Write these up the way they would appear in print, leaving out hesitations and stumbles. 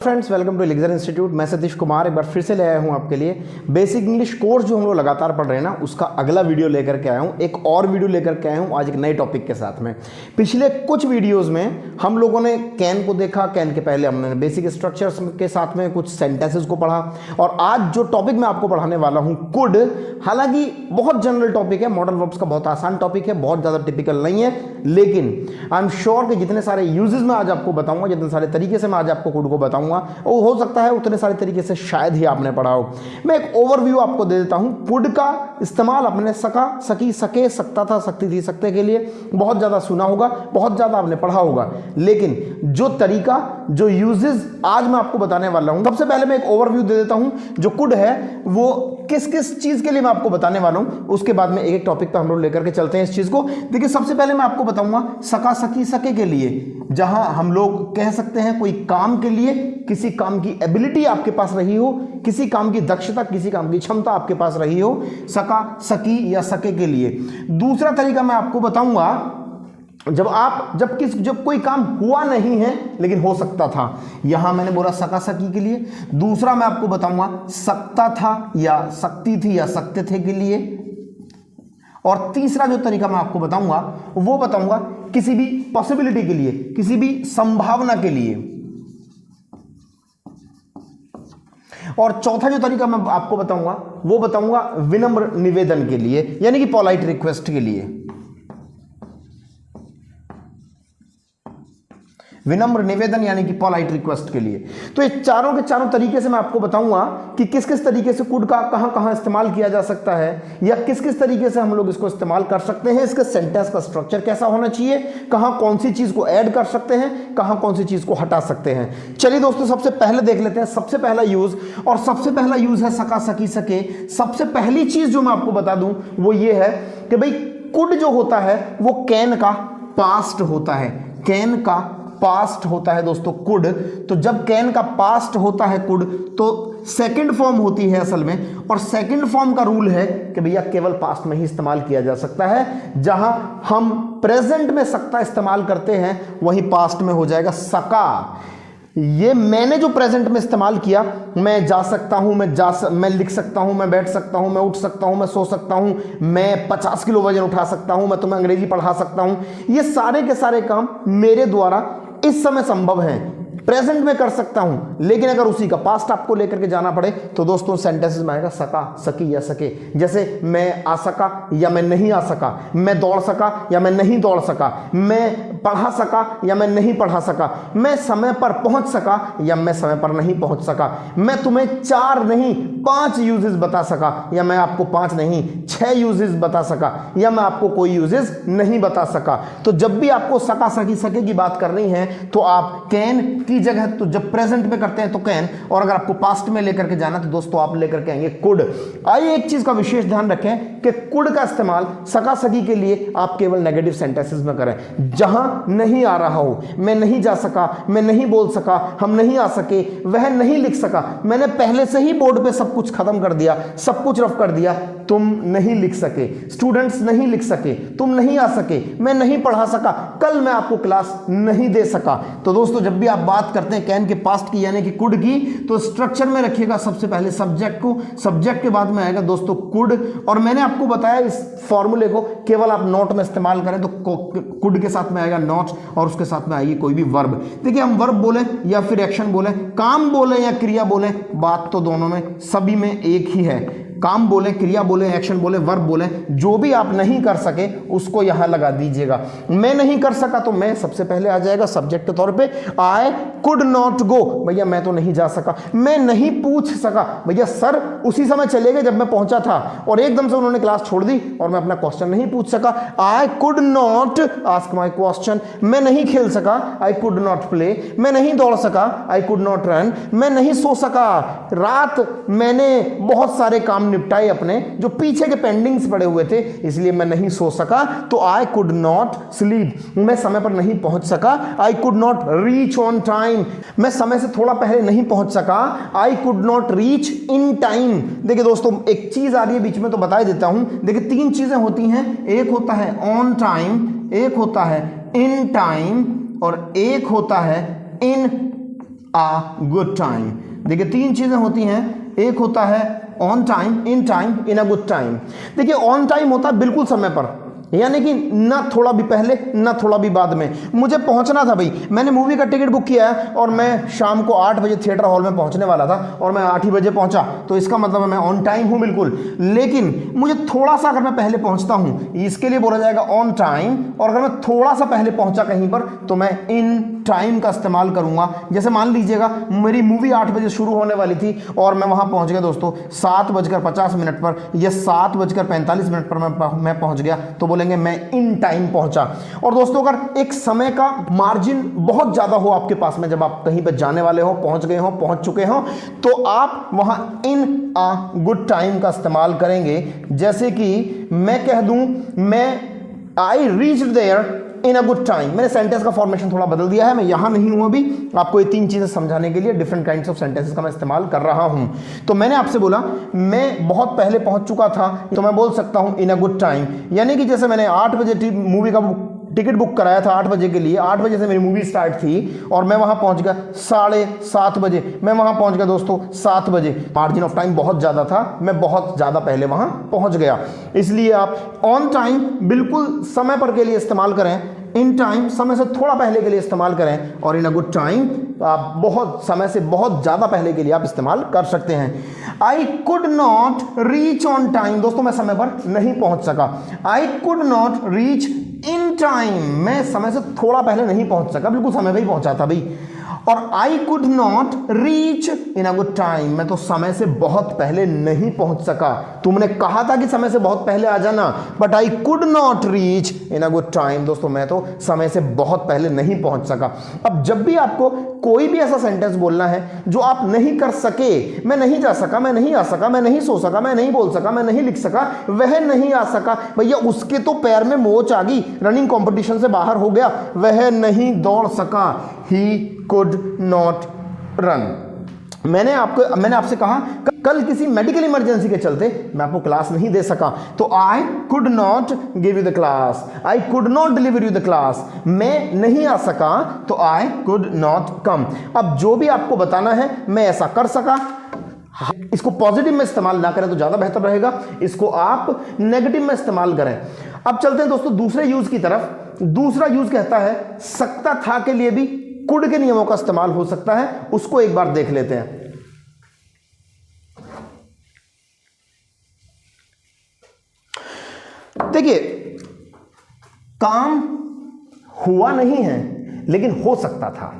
Friends, welcome to elixir institute. मैं सतीश कुमार एक बार फिर से ले आया हूं आपके लिए बेसिक इंग्लिश कोर्स जो हम लोग लगातार पढ़ रहे हैं ना, उसका अगला वीडियो लेकर के आया हूं। एक और वीडियो लेकर के आया हूं आज एक नए टॉपिक के साथ में। पिछले कुछ वीडियोस में हम लोगों ने कैन को देखा, कैन के पहले हमने बेसिक स्ट्रक्चर्स के साथ में कुछ सेंटेंसेस को पढ़ा, और आज जो टॉपिक मैं आपको पढ़ाने वाला हूँ कुड, हालांकि बहुत जनरल टॉपिक है, मॉडल वर्ब्स का बहुत आसान टॉपिक है, बहुत ज़्यादा टिपिकल नहीं है, लेकिन आई एम श्योर कि जितने सारे यूजेस मैं आज आपको बताऊंगा, जितने सारे तरीके से मैं आज आपको कुड को बताऊंगा, वो हो सकता है उतने सारे तरीके से शायद ही आपने पढ़ा हो। मैं एक ओवरव्यू आपको दे देता हूं। कुड का इस्तेमाल अपने सका, सकी, सके, सकता था, सकती थी, सकते के लिए बहुत ज़्यादा सुना होगा, बहुत ज़्यादा आपने पढ़ा होगा, लेकिन जो तरीका, जो यूजेस आज मैं आपको बताने वाला हूं, सबसे पहले मैं एक ओवरव्यू दे देता हूं। जो कुड है वो किस किस चीज़ के लिए मैं आपको बताने वाला हूं, उसके बाद में एक टॉपिक पर हम लोग लेकर के चलते हैं इस चीज़ को। देखिए, सबसे पहले मैं आपको बताऊंगा सका, सकी, सके के लिए, जहां हम लोग कह सकते हैं कोई काम के लिए, किसी काम की एबिलिटी आपके पास रही हो, किसी काम की दक्षता, किसी काम की क्षमता आपके पास रही हो, सका, सकी या सके के लिए। दूसरा तरीका मैं आपको बताऊंगा जब कोई काम हुआ नहीं है लेकिन हो सकता था, यहां मैंने बोला सका, सकी के लिए। दूसरा मैं आपको बताऊंगा सकता था या सकती थी या सकते थे के लिए। और तीसरा जो तरीका मैं आपको बताऊंगा वो बताऊंगा किसी भी पॉसिबिलिटी के लिए, किसी भी संभावना के लिए। और चौथा जो तरीका मैं आपको बताऊंगा वो बताऊंगा विनम्र निवेदन के लिए, यानी कि पोलाइट रिक्वेस्ट के लिए। विनम्र निवेदन यानी कि पोलाइट रिक्वेस्ट के लिए। तो ये चारों के चारों तरीके से मैं आपको बताऊंगा कि किस किस तरीके से कुड का कहां कहां इस्तेमाल किया जा सकता है, या किस किस तरीके से हम लोग इसको इस्तेमाल कर सकते हैं, इसके सेंटेंस का स्ट्रक्चर कैसा होना चाहिए, कहां कौन सी चीज को ऐड कर सकते हैं, कहां कौन सी चीज को हटा सकते हैं। चलिए दोस्तों, सबसे पहले देख लेते हैं सबसे पहला यूज, और सबसे पहला यूज है सका, सकी, सके। सबसे पहली चीज जो मैं आपको बता दूं वो ये है कि भाई कुड जो होता है वो कैन का पास्ट होता है। कैन का पास्ट होता है दोस्तों कुड। तो जब कैन का पास्ट होता है कुड, तो सेकंड फॉर्म होती है असल में, और सेकंड फॉर्म का रूल है कि भैया केवल पास्ट में ही इस्तेमाल किया जा सकता है। जहां हम प्रेजेंट में सकता इस्तेमाल करते हैं वहीं पास्ट में हो जाएगा सका। ये मैंने जो प्रेजेंट में इस्तेमाल किया, मैं जा सकता हूं, मैं लिख सकता हूं, मैं बैठ सकता हूं, मैं उठ सकता हूं, मैं सो सकता हूं, मैं 50 किलो वजन उठा सकता हूं, मैं तुम्हें अंग्रेजी पढ़ा सकता हूं, ये सारे के सारे काम मेरे द्वारा इस समय संभव है, प्रेजेंट में कर सकता हूं। लेकिन अगर उसी का पास्ट आपको लेकर के जाना पड़े तो दोस्तों सेंटेंसेस में आएगा सका, सकी या सके। जैसे मैं आ सका या मैं नहीं आ सका, मैं दौड़ सका या मैं नहीं दौड़ सका, मैं पढ़ा सका या मैं नहीं पढ़ा सका, मैं समय पर पहुंच सका या मैं समय पर नहीं पहुंच सका, मैं तुम्हें 4 नहीं 5 यूजेस बता सका, या मैं आपको 5 नहीं 6 यूजेस बता सका, या मैं आपको कोई यूजेस नहीं बता सका। तो जब भी आपको सका, सकी, सके की बात करनी है तो आप कैन की जगह, तो जब प्रेजेंट में करते हैं तो कैन, और अगर आपको पास्ट में लेकर के जाना तो दोस्तों आप लेकर के आएंगे कुड। आइए एक चीज का विशेष ध्यान रखें कि कुड का इस्तेमाल सका, सकी के लिए आप केवल नेगेटिव सेंटेंसेस में करें। जहां नहीं आ रहा हो, मैं नहीं जा सका, मैं नहीं बोल सका, हम नहीं आ सके, वह नहीं लिख सका, मैंने पहले से ही बोर्ड पे सब कुछ खत्म कर दिया, सब कुछ रफ कर दिया, तुम नहीं लिख सके, स्टूडेंट्स नहीं लिख सके, तुम नहीं आ सके, मैं नहीं पढ़ा सका, कल मैं आपको क्लास नहीं दे सका। तो दोस्तों जब भी आप बात करते हैं कैन के पास्ट की यानी कि कुड की, तो स्ट्रक्चर में रखिएगा सबसे पहले सब्जेक्ट को, सब्जेक्ट के बाद में आएगा दोस्तों कुड। और मैंने आपको बताया इस फॉर्मूले को केवल आप नॉट में इस्तेमाल करें तो कुड के साथ में आएगा नॉट, और उसके साथ में आएगी कोई भी वर्ब। देखिए, हम वर्ब बोले या फिर एक्शन बोले, काम बोले या क्रिया बोले, बात तो दोनों में सभी में एक ही है। काम बोले, क्रिया बोले, एक्शन बोले, वर्ब बोले, जो भी आप नहीं कर सके उसको यहां लगा दीजिएगा। मैं नहीं कर सका तो मैं सबसे पहले आ जाएगा सब्जेक्ट के तौर पे, आई कुड नॉट गो, भैया मैं तो नहीं जा सका। मैं नहीं पूछ सका, भैया सर उसी समय चले गए जब मैं पहुंचा था और एकदम से उन्होंने क्लास छोड़ दी और मैं अपना क्वेश्चन नहीं पूछ सका। I could not ask my question. मैं नहीं खेल सका, आई कुड नॉट प्ले। मैं नहीं दौड़ सका, आई कुड नॉट रन। मैं नहीं सो सका, रात मैंने बहुत सारे काम निपटाए अपने जो पीछे के पेंडिंग्स पड़े हुए थे, इसलिए मैं नहीं सो सका। तो आई कुड नॉट स्लीप, मैं समय पर नहीं पहुंच सका। I could not reach on time, मैं समय से थोड़ा पहले नहीं पहुंच सका। I could not reach in time. देखिए दोस्तों, एक चीज आ रही है बीच में तो बता देता हूं। देखिए 3 चीजें होती हैं, एक होता है ऑन टाइम, एक होता है इन टाइम, और एक होता है इन अ गुड टाइम। देखिए 3 चीजें होती हैं, एक होता है on time, in time, in a good time. देखिए ऑन टाइम होता है बिल्कुल समय पर, यानी कि ना थोड़ा भी पहले ना थोड़ा भी बाद में। मुझे पहुंचना था भाई, मैंने मूवी का टिकट बुक किया है और मैं शाम को 8 बजे थिएटर हॉल में पहुंचने वाला था और मैं 8 ही बजे पहुंचा, तो इसका मतलब है मैं ऑन टाइम हूं बिल्कुल। लेकिन मुझे थोड़ा सा अगर मैं पहले पहुंचता हूं, इसके लिए बोला जाएगा ऑन टाइम, और अगर मैं थोड़ा सा पहले पहुंचा कहीं पर तो मैं इन टाइम का इस्तेमाल करूंगा। जैसे मान लीजिएगा मेरी मूवी 8 बजे शुरू होने वाली थी और मैं वहां पहुंच गया दोस्तों 7:50 पर या 7:45 पर मैं पहुंच गया, तो बोलेंगे मैं इन टाइम पहुंचा। और दोस्तों अगर एक समय का मार्जिन बहुत ज्यादा हो आपके पास में, जब आप कहीं पर जाने वाले हो, पहुंच गए हो, पहुंच चुके हो, तो आप वहां इन अ गुड टाइम का इस्तेमाल करेंगे। जैसे कि मैं कह दूं मैं I reached there in a good time. मैंने सेंटेंस का फॉर्मेशन थोड़ा बदल दिया है, मैं यहां नहीं हूं अभी, आपको ये 3 चीजें समझाने के लिए डिफरेंट काइंड्स ऑफ सेंटेंसेस का मैं इस्तेमाल कर रहा हूं। तो मैंने आपसे बोला मैं बहुत पहले पहुंच चुका था, तो मैं बोल सकता हूं इन अ गुड टाइम। यानी कि जैसे मैंने 8 बजे मूवी का टिकट बुक कराया था 8 बजे के लिए, 8 बजे से मेरी मूवी स्टार्ट थी और मैं वहां पहुंच गया 7:30 बजे, मैं वहां पहुंच गया दोस्तों 7 बजे। मार्जिन ऑफ टाइम बहुत ज्यादा था, मैं बहुत ज्यादा पहले वहां पहुंच गया। इसलिए आप ऑन टाइम बिल्कुल समय पर के लिए इस्तेमाल करें, इन टाइम समय से थोड़ा पहले के लिए इस्तेमाल करें, और इन अ गुड टाइम आप बहुत समय से बहुत ज्यादा पहले के लिए आप इस्तेमाल कर सकते हैं। I could not reach on time, दोस्तों मैं समय पर नहीं पहुंच सका। I could not reach in time, मैं समय से थोड़ा पहले नहीं पहुंच सका, बिल्कुल समय पर ही पहुंचा था भाई। और I could not reach in a good time, मैं तो समय से बहुत पहले नहीं पहुंच सका। तुमने कहा था कि समय से बहुत पहले आ जाना, but I could not reach in a good time, दोस्तों मैं तो समय से बहुत पहले नहीं पहुंच सका। अब जब भी आपको कोई भी ऐसा सेंटेंस बोलना है जो आप नहीं कर सके, मैं नहीं जा सका, मैं नहीं आ सका, मैं नहीं सो सका, मैं नहीं बोल सका, मैं नहीं लिख सका, वह नहीं आ सका, भैया उसके तो पैर में मोच आ गई, रनिंग कंपटीशन से बाहर हो गया, वह नहीं दौड़ सका, ही कुड नॉट रन। मैंने आपसे कहा कल किसी मेडिकल इमरजेंसी के चलते मैं आपको क्लास नहीं दे सका, तो I could not give you the class, I could not deliver you the class, मैं नहीं आ सका तो आई कुड नॉट कम। अब जो भी आपको बताना है मैं ऐसा कर सका, इसको पॉजिटिव में इस्तेमाल ना करें तो ज्यादा बेहतर रहेगा, इसको आप नेगेटिव में इस्तेमाल करें। अब चलते हैं दोस्तों दूसरे यूज की तरफ। दूसरा यूज कहता है सकता था के लिए भी कुड के नियमों का इस्तेमाल हो सकता है, उसको एक बार देख लेते हैं। देखिए काम हुआ नहीं है लेकिन हो सकता था।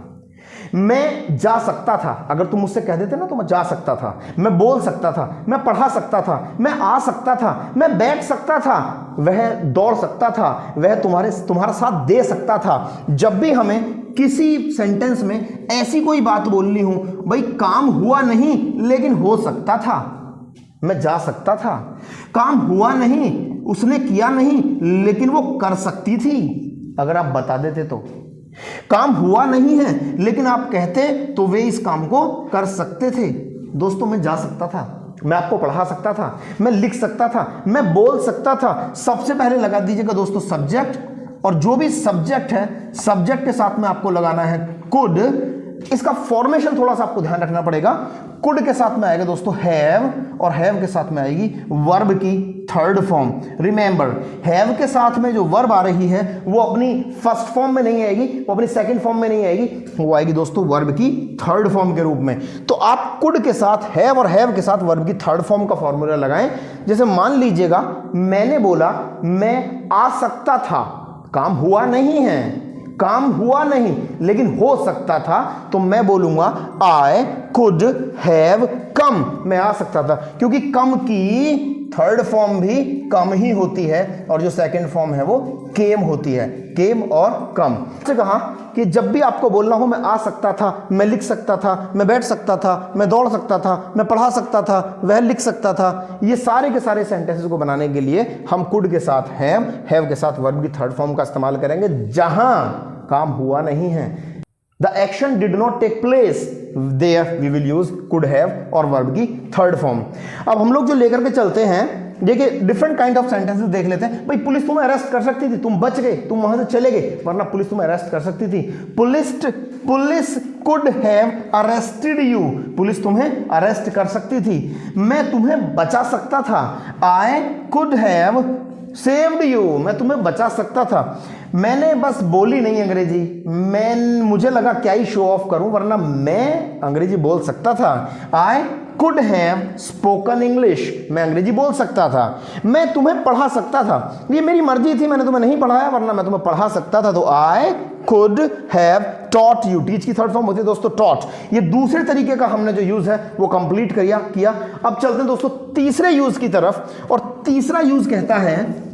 मैं जा सकता था, अगर तुम मुझसे कह देते ना तो मैं जा सकता था, मैं बोल सकता था, मैं पढ़ा सकता था, मैं आ सकता था, मैं बैठ सकता था, वह दौड़ सकता था, वह तुम्हारा साथ दे सकता था। जब भी हमें किसी सेंटेंस में ऐसी कोई बात बोलनी हो, भाई काम हुआ नहीं लेकिन हो सकता था, मैं जा सकता था, काम हुआ नहीं, उसने किया नहीं लेकिन वो कर सकती थी, अगर आप बता देते तो। काम हुआ नहीं है लेकिन आप कहते तो वे इस काम को कर सकते थे। दोस्तों मैं जा सकता था, मैं आपको पढ़ा सकता था, मैं लिख सकता था, मैं बोल सकता था। सबसे पहले लगा दीजिएगा दोस्तों सब्जेक्ट, और जो भी सब्जेक्ट है सब्जेक्ट के साथ में आपको लगाना है कुड। इसका फॉर्मेशन थोड़ा सा आपको ध्यान रखना पड़ेगा। कुड के साथ में आएगा दोस्तों हैव, और हैव के साथ में आएगी वर्ब की थर्ड फॉर्म। रिमेंबर हैव के साथ में जो वर्ब आ रही है वो अपनी फर्स्ट फॉर्म में नहीं आएगी, वो अपनी सेकंड फॉर्म में नहीं आएगी, वो आएगी दोस्तों वर्ब की थर्ड फॉर्म के रूप में। तो आप कुड के साथ हैव और हैव के साथ वर्ब की थर्ड फॉर्म का फॉर्मूला लगाएं। जैसे मान लीजिएगा मैंने बोला मैं आ सकता था, काम हुआ नहीं है, काम हुआ नहीं लेकिन हो सकता था, तो मैं बोलूंगा आई कुड हैव कम, मैं आ सकता था, क्योंकि कम की थर्ड फॉर्म भी कम ही होती है और जो सेकंड फॉर्म है वो केम होती है, केम और कम। से कहा कि जब भी आपको बोलना हो मैं आ सकता था, मैं लिख सकता था, मैं बैठ सकता था, मैं दौड़ सकता था, मैं पढ़ा सकता था, वह लिख सकता था, ये सारे के सारे सेंटेंसेस को बनाने के लिए हम कुड के साथ हैव के साथ वर्ब की थर्ड फॉर्म का इस्तेमाल करेंगे जहां काम हुआ नहीं है। The action did not take place, there we will use could have और वर्ब की थर्ड फॉर्म। अब हम लोग जो लेकर के चलते हैं, देखिए डिफरेंट काइंड ऑफ सेंटेंसेस देख लेते हैं। भाई पुलिस तुम्हें अरेस्ट कर सकती थी, तुम बच गए, तुम वहां से चले गए, वरना पुलिस तुम्हें अरेस्ट कर सकती थी। Police could have arrested you, police तुम्हें अरेस्ट कर सकती थी, मैं तुम्हें बचा सकता था, I could have saved you, मैं तुम्हें बचा सकता था, मैंने बस बोली नहीं अंग्रेजी, मुझे लगा क्या ही शो ऑफ करूं वरना मैं अंग्रेजी बोल सकता था, I could have spoken English, मैं अंग्रेजी बोल सकता था, मैं तुम्हें पढ़ा सकता था, ये मेरी मर्जी थी, मैंने तुम्हें नहीं पढ़ाया वरना मैं तुम्हें पढ़ा सकता था, तो I could have taught you, teach की थर्ड फॉर्म होती है दोस्तों टॉट। ये दूसरे तरीके का हमने जो यूज है वो कंप्लीट किया। अब चलते हैं दोस्तों तीसरे यूज की तरफ, और तीसरा यूज कहता है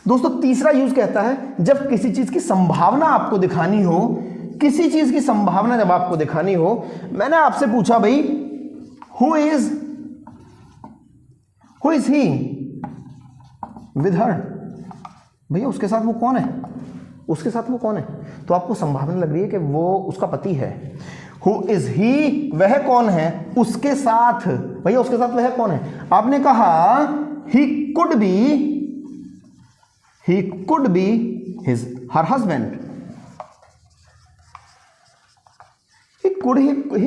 दोस्तों, तीसरा यूज कहता है जब किसी चीज की संभावना आपको दिखानी हो, किसी चीज की संभावना जब आपको दिखानी हो, मैंने आपसे पूछा भाई who is he with her, भैया उसके साथ वो कौन है, उसके साथ वो कौन है, तो आपको संभावना लग रही है कि वो उसका पति है। हु इज ही, वह कौन है उसके साथ, भैया उसके साथ वह कौन है, आपने कहा he could be her husband, he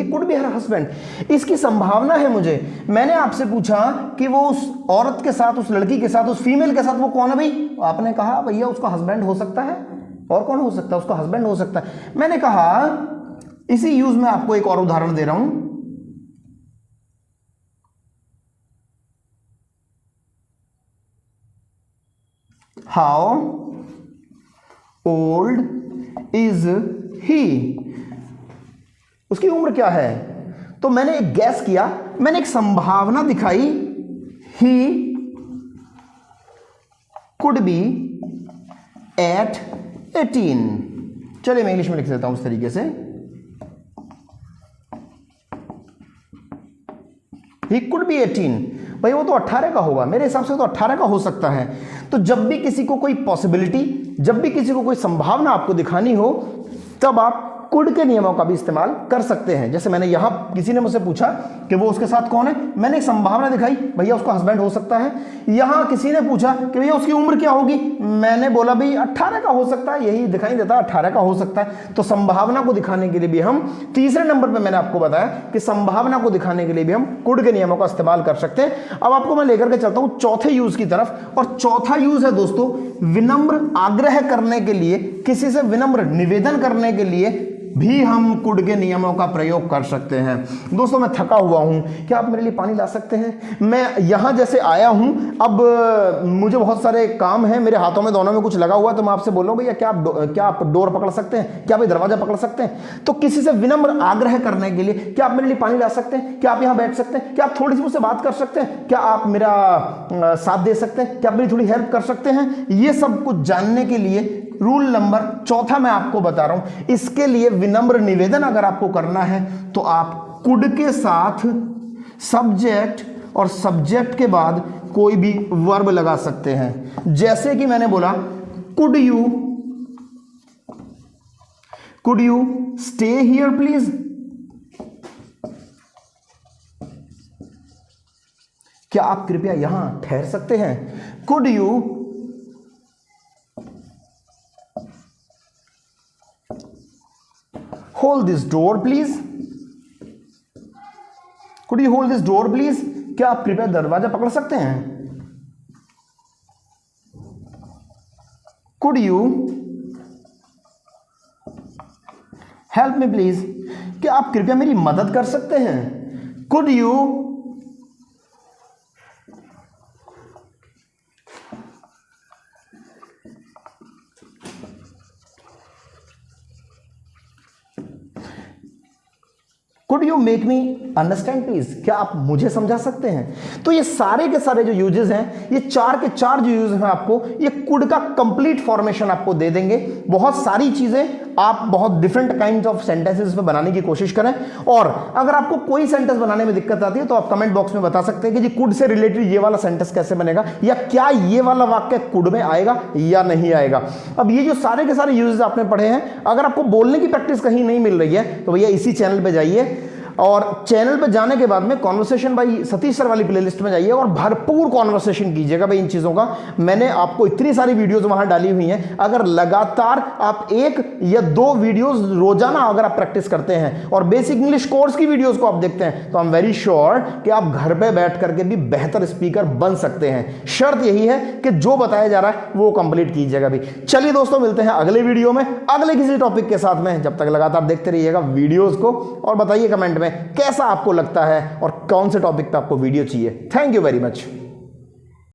could be her husband, इसकी संभावना है मुझे, मैंने आपसे पूछा कि वो उस औरत के साथ, उस लड़की के साथ, उस फीमेल के साथ वो कौन है भाई, आपने कहा भैया उसका हस्बैंड हो सकता है, और कौन हो सकता है, उसका हस्बैंड हो सकता है। मैंने कहा इसी यूज में आपको एक और उदाहरण दे रहा हूं, हाउ ओल्ड इज ही, उसकी उम्र क्या है, तो मैंने एक गैस किया, मैंने एक संभावना दिखाई, ही कुड बी एट 18, चलिए मैं इंग्लिश में लिख देता हूं उस तरीके से, ही कुड बी 18, भाई वो तो 18 का होगा, मेरे हिसाब से तो 18 का हो सकता है। तो जब भी किसी को कोई पॉसिबिलिटी, जब भी किसी को कोई संभावना आपको दिखानी हो, तब आप कुड के नियमों का भी इस्तेमाल कर सकते हैं। जैसे मैंने यहां किसी ने मुझसे पूछा कि वो उसके साथ कौन है, मैंने एक संभावना दिखाई, भैया उसका हस्बैंड हो सकता है। यहां किसी ने पूछा कि भैया उसकी उम्र क्या होगी, मैंने बोला भाई 18 का हो सकता है, यही दिखाई देता है 18 का हो सकता है। तो संभावना को दिखाने के लिए भी हम, तीसरे नंबर पर मैंने आपको बताया कि संभावना को दिखाने के लिए भी हम कुड के नियमों का इस्तेमाल कर सकते हैं। अब आपको मैं लेकर के चलता हूं चौथे यूज की तरफ, और चौथा यूज है दोस्तों विनम्र आग्रह करने के लिए, किसी से विनम्र निवेदन करने के लिए भी हम कुड के नियमों का प्रयोग कर सकते हैं। दोस्तों मैं थका हुआ हूं, क्या आप मेरे लिए पानी ला सकते हैं, मैं यहां जैसे आया हूं, अब मुझे बहुत सारे काम हैं, मेरे हाथों में दोनों में कुछ लगा हुआ है, तो मैं आपसे बोल रहा हूं भैया क्या आप डोर पकड़ सकते हैं, क्या आप दरवाजा पकड़ सकते हैं। तो किसी से विनम्र आग्रह करने के लिए, क्या आप मेरे लिए पानी ला सकते हैं, क्या आप यहां बैठ सकते हैं, क्या आप थोड़ी सी मुझसे बात कर सकते हैं, क्या आप मेरा साथ दे सकते हैं, क्या आप मेरी थोड़ी हेल्प कर सकते हैं, ये सब कुछ जानने के लिए रूल नंबर चौथा मैं आपको बता रहा हूं। इसके लिए विनम्र निवेदन अगर आपको करना है तो आप कुड के साथ सब्जेक्ट और सब्जेक्ट के बाद कोई भी वर्ब लगा सकते हैं। जैसे कि मैंने बोला could you stay here please, क्या आप कृपया यहां ठहर सकते हैं। Could you hold this door please, could you hold this door please, क्या आप कृपया दरवाजा पकड़ सकते हैं। could you help me please, क्या आप कृपया मेरी मदद कर सकते हैं। could you Could you make me understand please, क्या आप मुझे समझा सकते हैं। तो ये सारे के सारे जो यूजेस हैं, ये चार के चार जो यूज हैं आपको ये कुड का कंप्लीट फॉर्मेशन आपको दे देंगे। बहुत सारी चीजें आप बहुत डिफरेंट काइंड ऑफ सेंटेंसेस में बनाने की कोशिश करें, और अगर आपको कोई सेंटेंस बनाने में दिक्कत आती है तो आप कमेंट बॉक्स में बता सकते हैं कि जी कुड से रिलेटेड ये वाला सेंटेंस कैसे बनेगा, या क्या ये वाला वाक्य कुड में आएगा या नहीं आएगा। अब ये जो सारे के सारे यूजेस आपने पढ़े हैं, अगर आपको बोलने की प्रैक्टिस कहीं नहीं मिल रही है तो भैया इसी चैनल पे जाइए, और चैनल पे जाने के बाद में कॉन्वर्सेशन बाई सतीश सर वाली प्लेलिस्ट में जाइए और भरपूर कॉन्वर्सेशन कीजिएगा भाई इन चीज़ों का। मैंने आपको इतनी सारी वीडियोस वहां डाली हुई हैं, अगर लगातार आप 1 या 2 वीडियोस रोजाना अगर आप प्रैक्टिस करते हैं और बेसिक इंग्लिश कोर्स की वीडियोस को आप देखते हैं तो आई एम वेरी श्योर कि आप घर पे बैठ करके भी बेहतर स्पीकर बन सकते हैं। शर्त यही है कि जो बताया जा रहा है वो कंप्लीट कीजिएगा भी। चलिए दोस्तों, मिलते हैं अगले वीडियो में अगले किसी टॉपिक के साथ में। जब तक लगातार देखते रहिएगा वीडियोस को और बताइए कमेंट में कैसा आपको लगता है और कौन से टॉपिक पे आपको वीडियो चाहिए। Thank you very much.